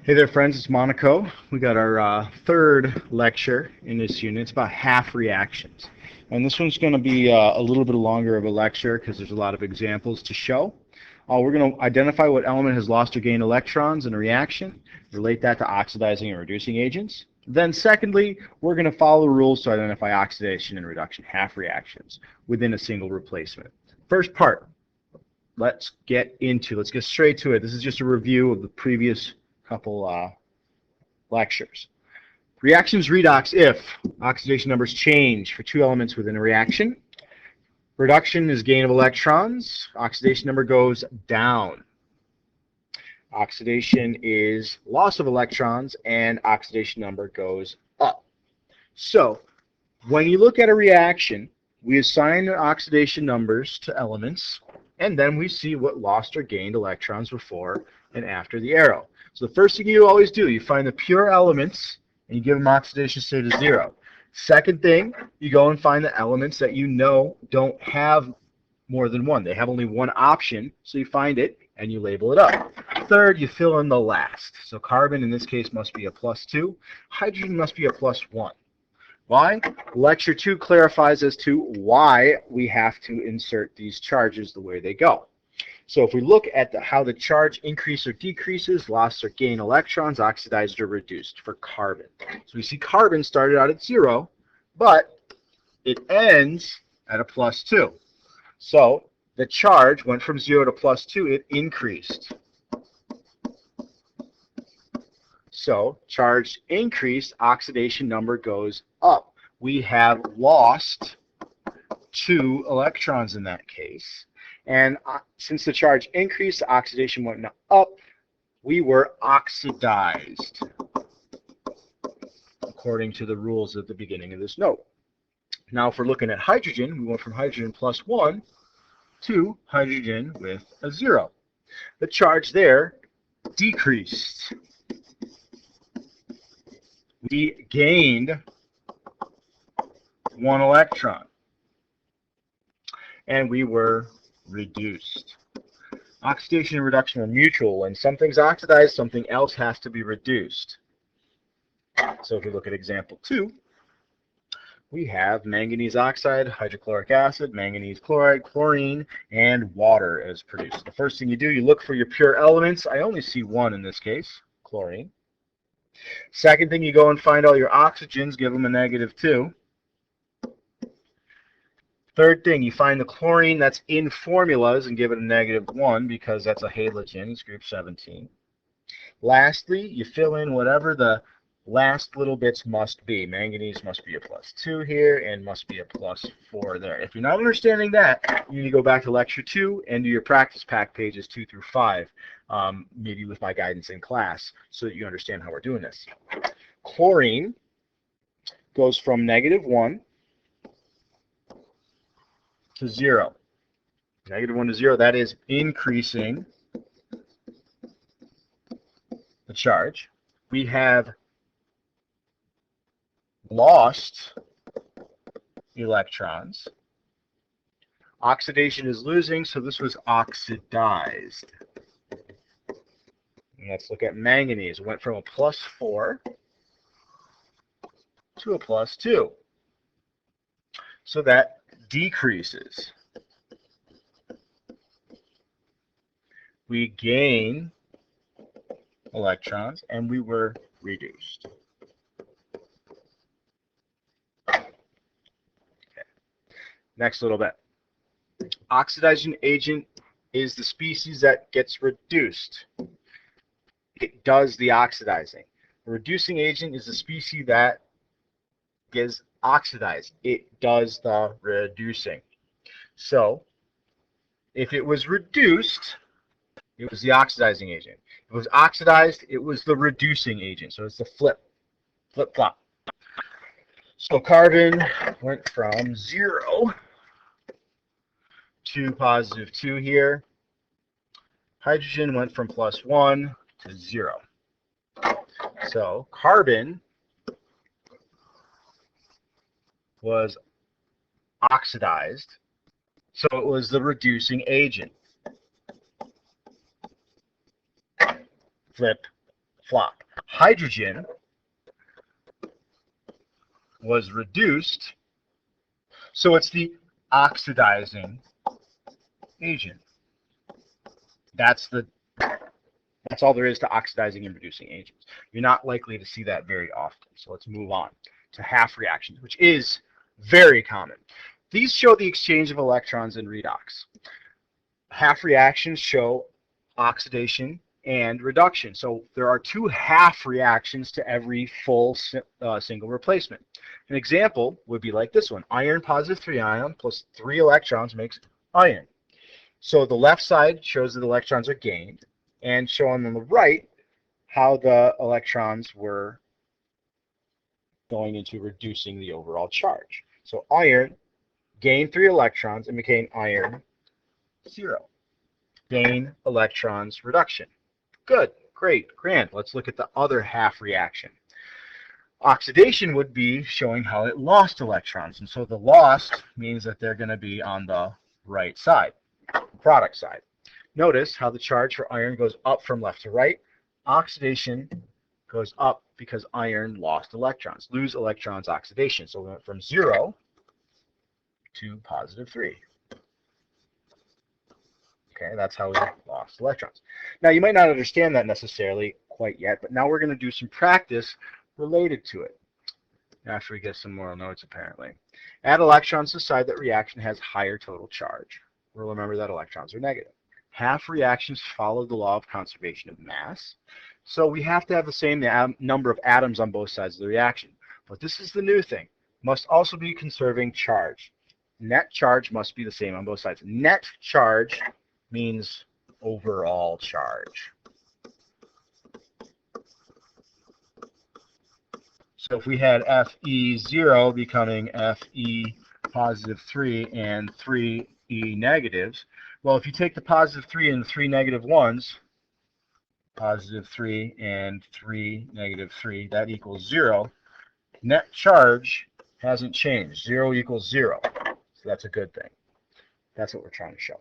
Hey there, friends. It's MoNaCo. We got our third lecture in this unit. It's about half reactions. And this one's going to be a little bit longer of a lecture because there's a lot of examples to show. We're going to identify what element has lost or gained electrons in a reaction, relate that to oxidizing and reducing agents. Then secondly, we're going to follow the rules to identify oxidation and reduction half reactions within a single replacement. First part, let's get straight to it. This is just a review of the previous couple lectures. Reactions redox if oxidation numbers change for two elements within a reaction. Reduction is gain of electrons. Oxidation number goes down. Oxidation is loss of electrons, and oxidation number goes up. So when you look at a reaction, we assign the oxidation numbers to elements, and then we see what lost or gained electrons before and after the arrow. So the first thing you always do, you find the pure elements and you give them oxidation state of 0. Second thing, you go and find the elements that you know don't have more than one. They have only one option, so you find it and you label it up. Third, you fill in the last. So carbon in this case must be a +2. Hydrogen must be a +1. Why? Lecture 2 clarifies as to why we have to insert these charges the way they go. So if we look at how the charge increases or decreases, lost or gained electrons, oxidized or reduced for carbon. So we see carbon started out at 0, but it ends at a +2. So the charge went from 0 to +2, it increased. So charge increased, oxidation number goes up. We have lost 2 electrons in that case. And since the charge increased, the oxidation went up, we were oxidized, according to the rules at the beginning of this note. Now, if we're looking at hydrogen, we went from hydrogen +1 to hydrogen with a 0. The charge there decreased. We gained 1 electron, and we were reduced. Oxidation and reduction are mutual. When something's oxidized, something else has to be reduced. So if we look at example 2, we have manganese oxide, hydrochloric acid, manganese chloride, chlorine, and water as produced. The first thing you do, you look for your pure elements. I only see one in this case, chlorine. Second thing, you go and find all your oxygens, give them a -2. Third thing, you find the chlorine that's in formulas and give it a -1 because that's a halogen, it's group 17. Lastly, you fill in whatever the last little bits must be. Manganese must be a +2 here and must be a +4 there. If you're not understanding that, you need to go back to lecture 2 and do your practice pack pages 2 through 5, maybe with my guidance in class, so that you understand how we're doing this. Chlorine goes from -1 to 0. -1 to 0, that is increasing the charge. We have lost electrons. Oxidation is losing, so this was oxidized. And let's look at manganese. It went from a +4 to a +2. So that decreases. We gain electrons, and we were reduced. Okay. Next little bit. Oxidizing agent is the species that gets reduced. It does the oxidizing. The reducing agent is the species that gets oxidized. It does the reducing. So if it was reduced, it was the oxidizing agent. If it was oxidized, it was the reducing agent. So it's the flip-flop. So carbon went from 0 to +2 here. Hydrogen went from +1 to 0. So carbon was oxidized, so it was the reducing agent. Flip, flop. Hydrogen was reduced, so it's the oxidizing agent. That's all there is to oxidizing and reducing agents. You're not likely to see that very often. So let's move on to half reactions, which is very common. These show the exchange of electrons in redox. Half reactions show oxidation and reduction. So there are 2 half reactions to every full single replacement. An example would be like this one. Iron positive 3 ion plus 3 electrons makes iron. So the left side shows that electrons are gained, and showing on the right how the electrons were going into reducing the overall charge. So iron gained 3 electrons and became iron 0. Gain electrons reduction. Good, great, grand. Let's look at the other half reaction. Oxidation would be showing how it lost electrons, and so the lost means that they're going to be on the right side, product side. Notice how the charge for iron goes up from left to right. Oxidation goes up because iron lost electrons. Lose electrons, oxidation. So we went from 0 to positive 3. Okay, that's how we lost electrons. Now, you might not understand that necessarily quite yet, but now we're going to do some practice related to it after we get some more notes, apparently. Add electrons to the side that reaction has higher total charge. We'll remember that electrons are negative. Half reactions follow the law of conservation of mass. So we have to have the same number of atoms on both sides of the reaction. But this is the new thing. Must also be conserving charge. Net charge must be the same on both sides. Net charge means overall charge. So if we had Fe0 becoming Fe positive 3 and 3 E negatives, well, if you take the positive 3 and the 3 negative 1s, positive 3 and 3 negative 3, that equals 0. Net charge hasn't changed. 0 equals 0. So that's a good thing. That's what we're trying to show.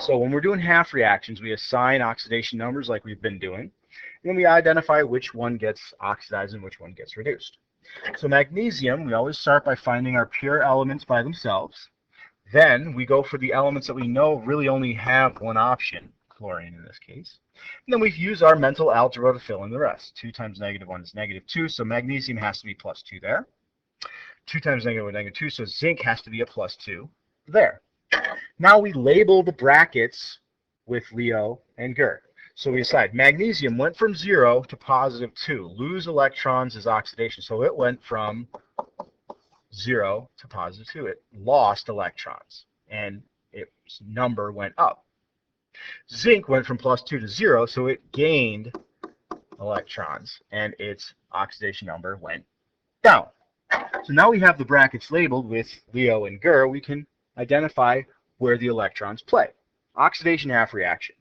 So when we're doing half reactions, we assign oxidation numbers like we've been doing. And then we identify which one gets oxidized and which one gets reduced. So magnesium, we always start by finding our pure elements by themselves. Then we go for the elements that we know really only have one option, chlorine in this case. And then we use our mental algebra to fill in the rest. 2 times negative 1 is negative 2, so magnesium has to be plus 2 there. 2 times negative 1 is negative 2, so zinc has to be a plus 2 there. Now we label the brackets with Leo and Ger. So we decide magnesium went from 0 to positive 2. Lose electrons is oxidation, so it went from 0 to positive 2. It lost electrons, and its number went up. Zinc went from plus 2 to 0, so it gained electrons, and its oxidation number went down. So now we have the brackets labeled with Leo and Ger. We can identify where the electrons play. Oxidation half reaction.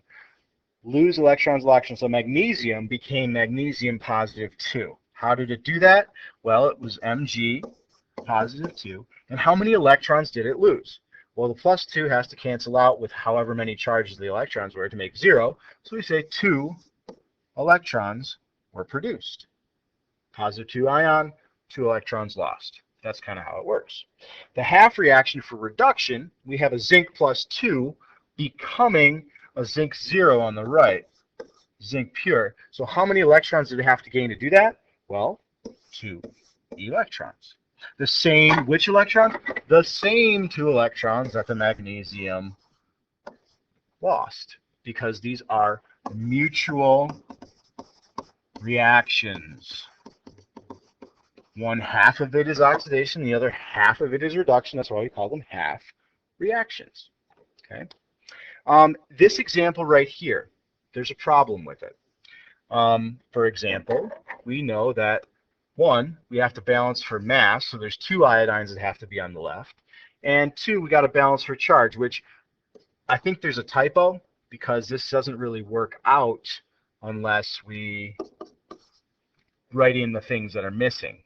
Lose electrons, so magnesium became magnesium positive 2. How did it do that? Well, it was Mg positive 2. And how many electrons did it lose? Well, the plus 2 has to cancel out with however many charges the electrons were to make 0. So we say 2 electrons were produced. Positive 2 ion, 2 electrons lost. That's kind of how it works. The half reaction for reduction, we have a zinc plus 2 becoming a zinc 0 on the right, zinc pure. So how many electrons did it have to gain to do that? Well, 2 electrons. The same, which electrons? The same 2 electrons that the magnesium lost, because these are mutual reactions. One half of it is oxidation, the other half of it is reduction. That's why we call them half reactions. Okay. This example right here, there's a problem with it. For example, we know that 1, we have to balance for mass, so there's 2 iodines that have to be on the left. And 2, we got to balance for charge, which I think there's a typo, because this doesn't really work out unless we write in the things that are missing.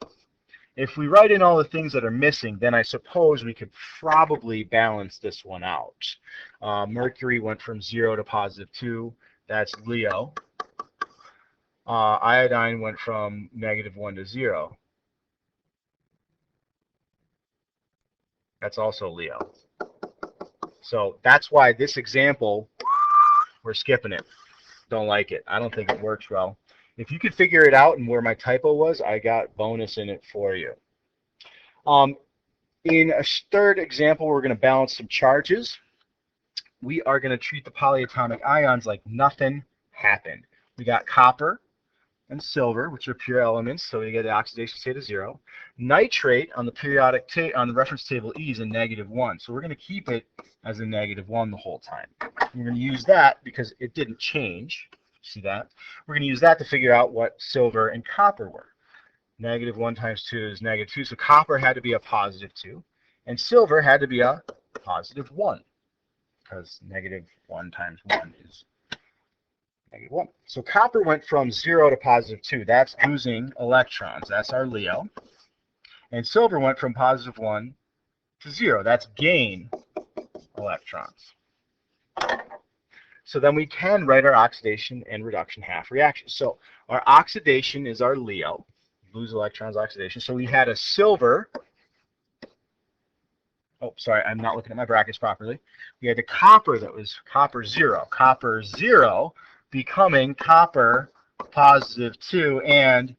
If we write in all the things that are missing, then I suppose we could probably balance this one out. Mercury went from 0 to positive 2. That's Leo. Iodine went from -1 to 0. That's also Leo. So that's why this example, we're skipping it. Don't like it. I don't think it works well. If you could figure it out and where my typo was, I got bonus in it for you. In a third example, we're going to balance some charges. We are going to treat the polyatomic ions like nothing happened. We got copper and silver, which are pure elements, so we get the oxidation state of 0. Nitrate on the on the reference table E is a -1, so we're going to keep it as a -1 the whole time. We're going to use that because it didn't change. See that? We're going to use that to figure out what silver and copper were. -1 times 2 is -2, so copper had to be a +2, and silver had to be a +1, because -1 times 1 is -1. So copper went from 0 to +2. That's losing electrons. That's our Leo. And silver went from +1 to 0. That's gain electrons. So then we can write our oxidation and reduction half reaction. So our oxidation is our Leo. Lose electrons, oxidation. So we had a silver. Oh, sorry, I'm not looking at my brackets properly. We had the copper that was copper 0. Copper 0 becoming copper +2 and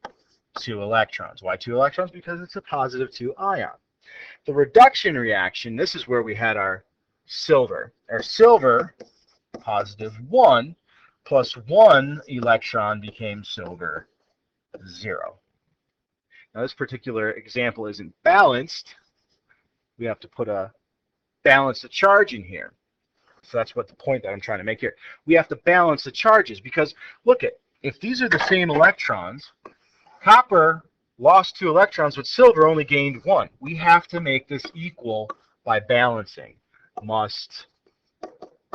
2 electrons. Why 2 electrons? Because it's a +2 ion. The reduction reaction, this is where we had our silver. Our silver, +1, plus 1 electron became silver 0. Now this particular example isn't balanced. We have to put a balance the charge in here. So that's what the point that I'm trying to make here. We have to balance the charges because, look at, if these are the same electrons, copper lost 2 electrons, but silver only gained 1. We have to make this equal by balancing. Must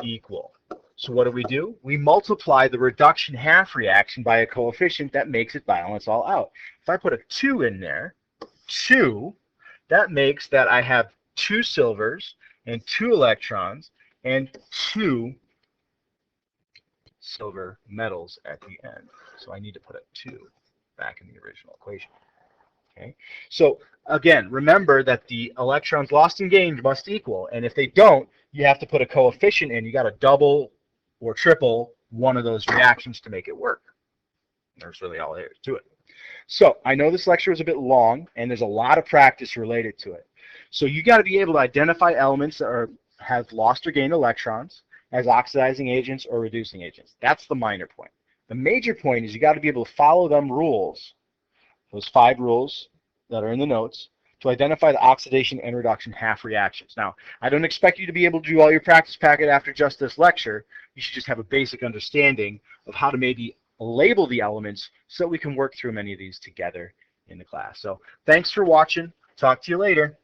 equal. So what do? We multiply the reduction half reaction by a coefficient that makes it balance all out. If I put a 2 in there, 2, that makes that I have 2 silvers and 2 electrons and 2 silver metals at the end. So I need to put a 2 back in the original equation. Okay. So again, remember that the electrons lost and gained must equal, and if they don't, you have to put a coefficient in. You got to double or triple one of those reactions to make it work. There's really all there is to it. So I know this lecture was a bit long, and there's a lot of practice related to it. So you got to be able to identify elements that have lost or gained electrons as oxidizing agents or reducing agents. That's the minor point. The major point is you got to be able to follow them rules, those 5 rules that are in the notes, to identify the oxidation and reduction half reactions. Now, I don't expect you to be able to do all your practice packet after just this lecture. You should just have a basic understanding of how to maybe label the elements so that we can work through many of these together in the class. So thanks for watching. Talk to you later.